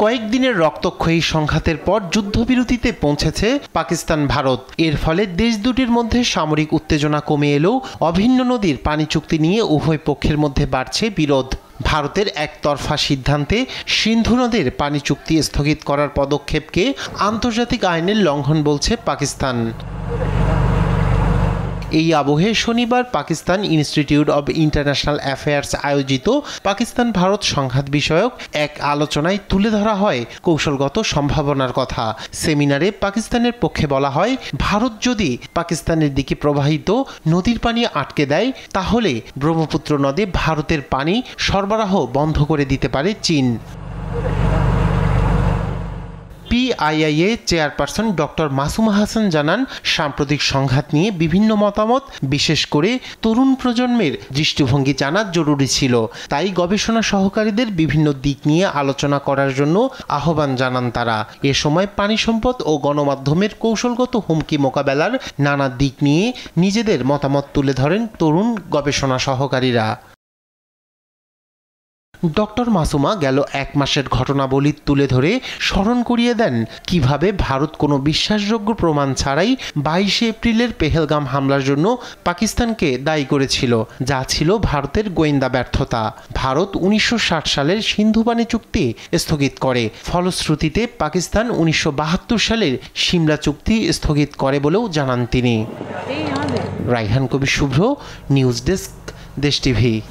কয়েকদিনের রক্তক্ষয়ী সংঘাতের পর যুদ্ধবিরতিতে পৌঁছেছে পাকিস্তান ভারত। এর ফলে দেশ দুটির মধ্যে সামরিক উত্তেজনা কমে এলেও অভিন্ন নদীর পানি চুক্তি নিয়ে উভয় পক্ষের মধ্যে বাড়ছে বিরোধ। ভারতের একতরফা সিদ্ধান্তে সিন্ধু নদের পানি চুক্তি স্থগিত করার পদক্ষেপকে আন্তর্জাতিক আইনের লঙ্ঘন বলছে পাকিস্তান। এই আবহে শনিবার Pakistan institute of international affairs আয়োজিত পাকিস্তান ভারত সংঘাত বিষয়ক এক আলোচনায় তুলে ধরা হয় কৌশলগত সম্ভাবনার কথা। সেমিনারে পাকিস্তানের পক্ষে বলা হয়, ভারত যদি পাকিস্তানের দিকে প্রবাহিত নদীর পানি আটকে দেয় তাহলে ব্রহ্মপুত্র নদে ভারতের পানি সরবরাহ বন্ধ করে দিতে পারে চীন। পিআইআইএ চেয়ারপারসন ডক্টর মাসুমা হাসান জানান, সাম্প্রতিক সংঘাত নিয়ে বিভিন্ন মতামত, বিশেষ করে তরুণ প্রজন্মের দৃষ্টিভঙ্গি জানা জরুরি ছিল। তাই গবেষণা সহকারীদের বিভিন্ন দিক নিয়ে আলোচনা করার জন্য আহ্বান জানান তারা। এ সময় পানি সম্পদ ও গণমাধ্যমের কৌশলগত হুমকি মোকাবেলার নানা দিক নিয়ে নিজেদের মতামত তুলে ধরেন তরুণ গবেষণা সহকারীরা। ডক্টর মাসুমা গেল এক মাসের ঘটনাবলী তুলে ধরে স্মরণ করিয়ে দেন কিভাবে ভারত কোনো বিশ্বাসযোগ্য প্রমাণ ছাড়াই 22 এপ্রিলের পেহেলগাম হামলার জন্য পাকিস্তানকে দায়ী করেছিল, যা ছিল ভারতের গোয়েন্দা ব্যর্থতা। ভারত 1960 সালের সিন্ধু পানি চুক্তি স্থগিত করে, ফলশ্রুতিতে পাকিস্তান 1972 সালের সিমলা চুক্তি স্থগিত করে বলেও জানান তিনি। রাইহান কবির শুভ্র, নিউজ ডেস্ক, দেশ টিভি।